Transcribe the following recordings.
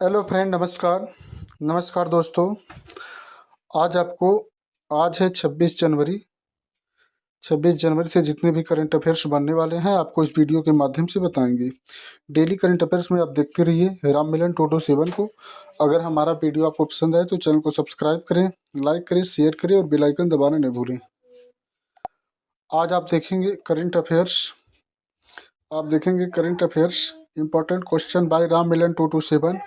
Hello friend, नमस्कार। नमस्कार दोस्तों। आज आपको आज है 26 जनवरी। 26 जनवरी से जितने भी करंट अफेयर्स बनने वाले हैं आपको इस वीडियो के माध्यम से बताएंगे। डेली करंट अफेयर्स में आप देखते रहिए राम मिलन 227 को। अगर हमारा वीडियो आपको पसंद आए तो चैनल को सब्सक्राइब करें, लाइक करें, शेयर करें और बेल आइकन दबाना न भूलें। आज आप देखेंगे current affairs. Important question by Ram Milan 227।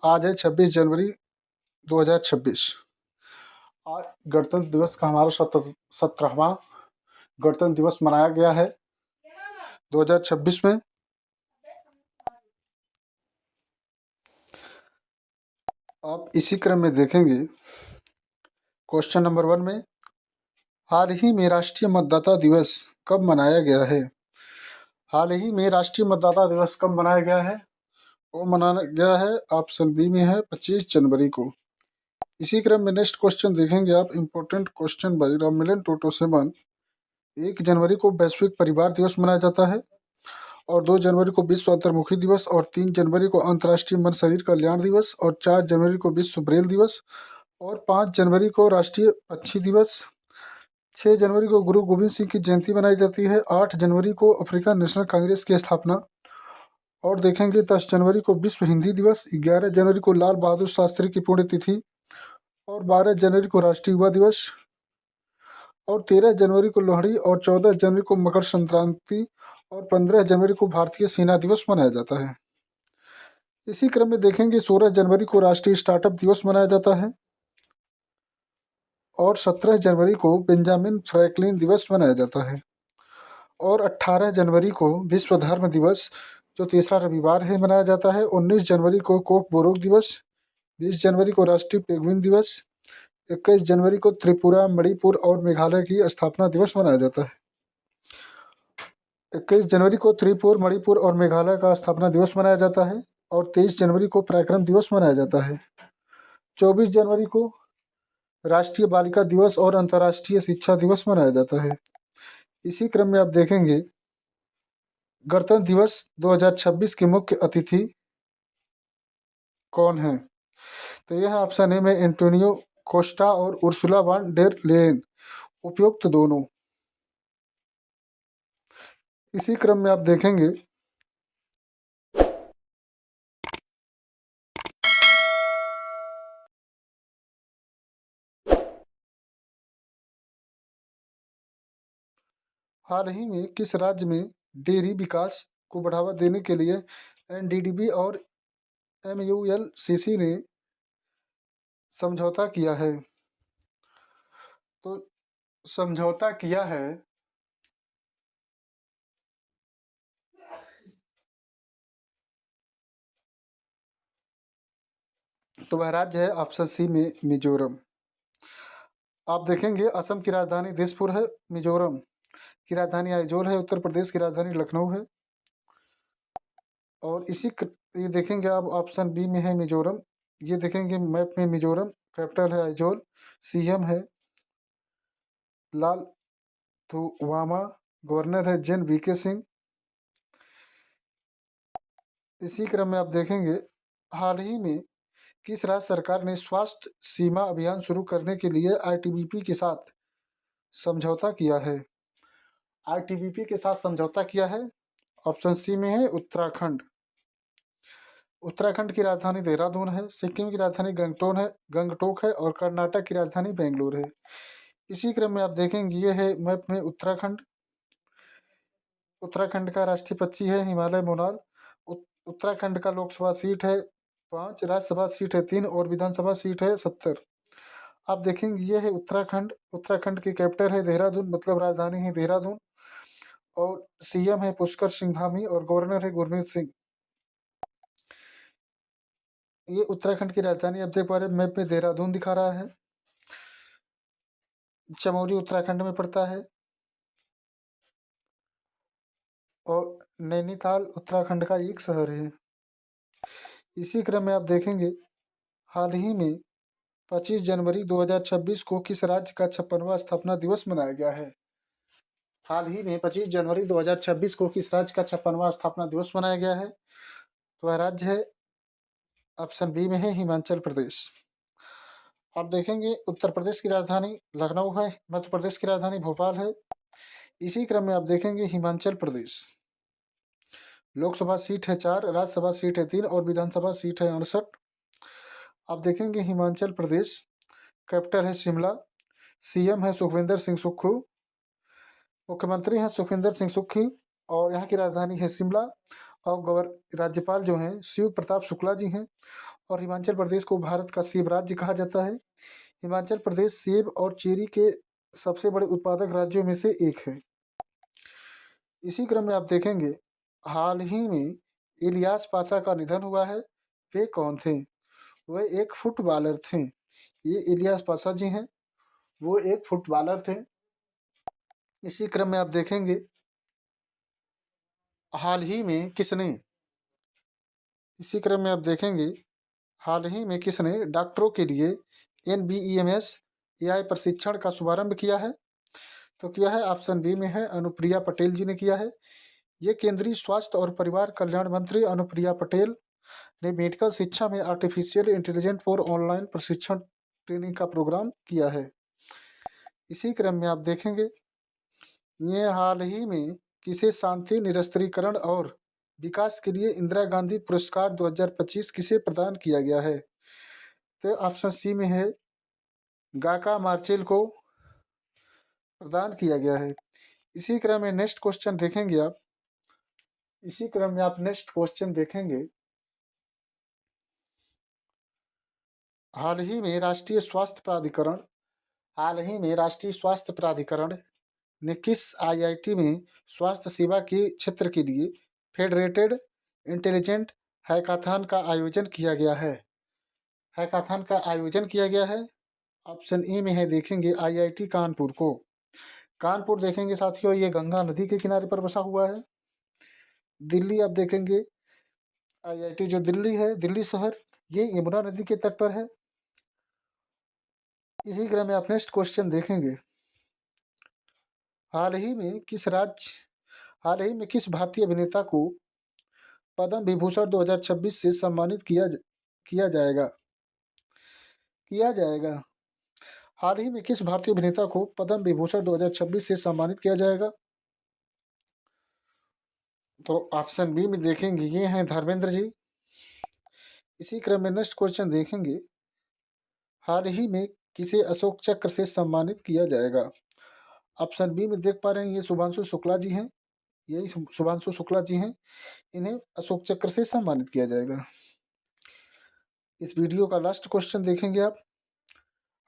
आज है 26 जनवरी 2026। आज गणतंत्र दिवस का हमारा 17वां गणतंत्र दिवस मनाया गया है 2026 में। आप इसी क्रम में देखेंगे क्वेश्चन नंबर 1 में, हाल ही में राष्ट्रीय मतदाता दिवस कब मनाया गया है? हाल ही में राष्ट्रीय मतदाता दिवस कब मनाया गया है? वो मनाया गया है, ऑप्शन बी में है 25 जनवरी को। इसी क्रम में नेक्स्ट क्वेश्चन देखेंगे आप, important question by Ram Milan 227। 1 जनवरी को वैश्विक परिवार दिवस मनाया जाता है और 2 जनवरी को विश्व अंतर्मुखी दिवस और 3 जनवरी को अंतर्राष्ट्रीय मन शरीर कल्याण दिवस और 4 जनवरी को विश्व ब्रेल दिवस और 5 जनवरी को राष्ट्रीय पक्षी दिवस। 6 जनवरी को गुरु गोविंद सिंह की जयंती मनाई जाती है। 8 जनवरी को अफ्रीकन नेशनल कांग्रेस की स्थापना। और देखेंगे 10 जनवरी को विश्व हिंदी दिवस। 11 जनवरी को लाल बहादुर शास्त्री की पुण्यतिथि और 12 जनवरी को राष्ट्रीय युवा दिवस और 13 जनवरी को लोहड़ी और 14 जनवरी को मकर संक्रांति और 15 जनवरी को भारतीय सेना दिवस मनाया जाता है। इसी क्रम में देखेंगे 16 जनवरी को राष्ट्रीय स्टार्टअप दिवस मनाया जाता है और 17 जनवरी को बेंजामिन फ्रैंकलिन दिवस मनाया जाता है और 18 जनवरी को विश्व धर्म दिवस जो तीसरा रविवार है मनाया जाता है। 19 जनवरी को कोक बोरोक दिवस। 20 जनवरी को राष्ट्रीय पेंगुइन दिवस। 21 जनवरी को त्रिपुरा, मणिपुर और मेघालय की स्थापना दिवस मनाया जाता है। 21 जनवरी को त्रिपुरा, मणिपुर और मेघालय का स्थापना दिवस मनाया जाता है और 23 जनवरी को पराक्रम दिवस मनाया जाता है। 24 जनवरी को राष्ट्रीय बालिका दिवस और अंतर्राष्ट्रीय शिक्षा दिवस मनाया जाता है। इसी क्रम में आप देखेंगे गणतंत्र दिवस 2026 के मुख्य अतिथि कौन हैं? तो यह ऑप्शन ए में एंटोनियो कोस्टा और उर्सुला वान डेर लेयन, उपयुक्त दोनों। इसी क्रम में आप देखेंगे हाल ही में किस राज्य में डेयरी विकास को बढ़ावा देने के लिए एनडीडीबी और एमयूएलसीसी ने समझौता किया है? तो समझौता किया है तो वह राज्य है ऑप्शन सी में मिजोरम। आप देखेंगे असम की राजधानी दिसपुर है, मिजोरम की राजधानी आइजोल है, उत्तर प्रदेश की राजधानी लखनऊ है। और ये देखेंगे आप ऑप्शन बी में है मिजोरम। ये देखेंगे मैप में मिजोरम, कैपिटल है आइजोल, सीएम है लाल थुवामा, गवर्नर है जेन वीके सिंह। इसी क्रम में आप देखेंगे हाल ही में किस राज्य सरकार ने स्वास्थ्य सीमा अभियान शुरू करने के लिए आईटीबीपी के साथ समझौता किया है? आईटीबीपी के साथ समझौता किया है, ऑप्शन सी में है उत्तराखंड। उत्तराखंड की राजधानी देहरादून है, सिक्किम की राजधानी गंगटोक है और कर्नाटक की राजधानी बेंगलुरु है। इसी क्रम में आप देखेंगे ये है मैप में उत्तराखंड। उत्तराखंड का राष्ट्रीय पक्षी है हिमालय मोनाल। उत्तराखंड का लोकसभा सीट है 5, राज्यसभा सीट है 3 और विधानसभा सीट है 70। आप देखेंगे ये है उत्तराखंड। उत्तराखंड की कैपिटल है देहरादून, मतलब राजधानी है देहरादून और सीएम है पुष्कर सिंह धामी और गवर्नर है गुरमीत सिंह। ये उत्तराखंड की राजधानी आप देख पा रहे हैं मैप में देहरादून दिखा रहा है। चमोली उत्तराखंड में पड़ता है और नैनीताल उत्तराखंड का एक शहर है। इसी क्रम में आप देखेंगे हाल ही में 25 जनवरी 2026 को किस राज्य का 56वां स्थापना दिवस मनाया गया है? हाल ही में 25 जनवरी 2026 को किस राज्य का 56वां स्थापना दिवस मनाया गया है? तो वह राज्य है ऑप्शन बी में है हिमाचल प्रदेश। आप देखेंगे उत्तर प्रदेश की राजधानी लखनऊ है, मध्य प्रदेश की राजधानी भोपाल है। इसी क्रम में आप देखेंगे हिमाचल प्रदेश लोकसभा सीट है 4, राज्यसभा सीट है 3 और विधानसभा सीट है 68। आप देखेंगे हिमाचल प्रदेश कैपिटल है शिमला, सीएम है सुखविंदर सिंह सुक्खू, मुख्यमंत्री हैं सुखविंदर सिंह सुक्खू और यहाँ की राजधानी है शिमला और राज्यपाल जो हैं शिव प्रताप शुक्ला जी हैं। और हिमाचल प्रदेश को भारत का सेब राज्य कहा जाता है। हिमाचल प्रदेश सेब और चेरी के सबसे बड़े उत्पादक राज्यों में से एक है। इसी क्रम में आप देखेंगे हाल ही में इलियास पाशा का निधन हुआ है। वे कौन थे? वह एक फुटबॉलर थे। ये इलियास पाशा जी हैं, वो एक फुटबॉलर थे। इसी क्रम में आप देखेंगे हाल ही में किसने इसी क्रम में आप देखेंगे हाल ही में किसने डॉक्टरों के लिए NBEMS AI प्रशिक्षण का शुभारंभ किया है? तो किया है ऑप्शन बी में है अनुप्रिया पटेल जी ने किया है। ये केंद्रीय स्वास्थ्य और परिवार कल्याण मंत्री अनुप्रिया पटेल ने मेडिकल शिक्षा में आर्टिफिशियल इंटेलिजेंस फॉर ऑनलाइन प्रशिक्षण ट्रेनिंग का प्रोग्राम किया है। इसी क्रम में आप देखेंगे ये हाल ही में किसे शांति निरस्त्रीकरण और विकास के लिए इंदिरा गांधी पुरस्कार 2025 किसे प्रदान किया गया है? तो ऑप्शन सी में है गाका मार्चेल को प्रदान किया गया है। इसी क्रम में नेक्स्ट क्वेश्चन देखेंगे आप इसी क्रम में आप नेक्स्ट क्वेश्चन देखेंगे हाल ही में राष्ट्रीय स्वास्थ्य प्राधिकरण ने किस IIT में स्वास्थ्य सेवा के क्षेत्र के लिए फेडरेटेड इंटेलिजेंट हैकाथन का आयोजन किया गया है? ऑप्शन ए में है देखेंगे IIT कानपुर को। कानपुर देखेंगे साथियों ये गंगा नदी के किनारे पर बसा हुआ है। दिल्ली आप देखेंगे IIT जो दिल्ली है, दिल्ली शहर, ये यमुना नदी के तट पर है। इसी क्रम में आप नेक्स्ट क्वेश्चन देखेंगे हाल ही में किस भारतीय अभिनेता को पद्म विभूषण 2026 से सम्मानित किया जाएगा? हाल ही में किस भारतीय अभिनेता को पद्म विभूषण 2026 से सम्मानित किया जाएगा? तो ऑप्शन बी में देखेंगे ये हैं धर्मेंद्र जी। इसी क्रम में नेक्स्ट क्वेश्चन देखेंगे हाल ही में किसे अशोक चक्र से सम्मानित किया जाएगा? ऑप्शन बी में देख पा रहे हैं ये शुभांशु शुक्ला जी हैं, इन्हें अशोक चक्र से सम्मानित किया जाएगा। इस वीडियो का लास्ट क्वेश्चन देखेंगे आप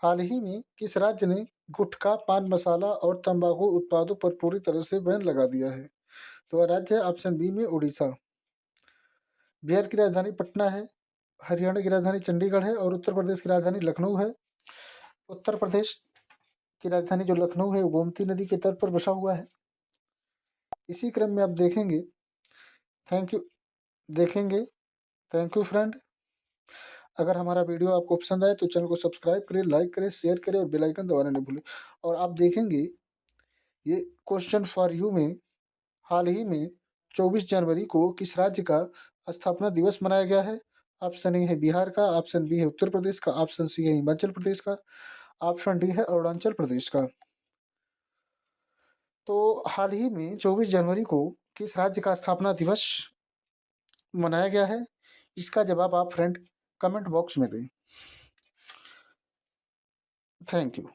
हाल ही में किस राज्य ने गुटखा, पान मसाला और तंबाकू उत्पादों पर पूरी तरह से बैन लगा दिया है? तो वह राज्य है ऑप्शन बी में उड़ीसा। बिहार की राजधानी पटना है, हरियाणा की राजधानी चंडीगढ़ है और उत्तर प्रदेश की राजधानी लखनऊ है। उत्तर प्रदेश की राजधानी जो लखनऊ है वो गोमती नदी के तट पर बसा हुआ है। इसी क्रम में आप देखेंगे थैंक यू फ्रेंड। अगर हमारा वीडियो आपको पसंद आए तो चैनल को सब्सक्राइब करें, लाइक करें, शेयर करें और बेल आइकन दबाना नहीं भूलें। और आप देखेंगे ये क्वेश्चन फॉर यू में हाल ही में 24 जनवरी को किस राज्य का स्थापना दिवस मनाया गया है? ऑप्शन ए है बिहार का, ऑप्शन बी है उत्तर प्रदेश का, ऑप्शन सी है हिमाचल प्रदेश का, ऑप्शन डी है अरुणाचल प्रदेश का। तो हाल ही में 24 जनवरी को किस राज्य का स्थापना दिवस मनाया गया है? इसका जवाब आप फ्रेंड कमेंट बॉक्स में दें। Thank you.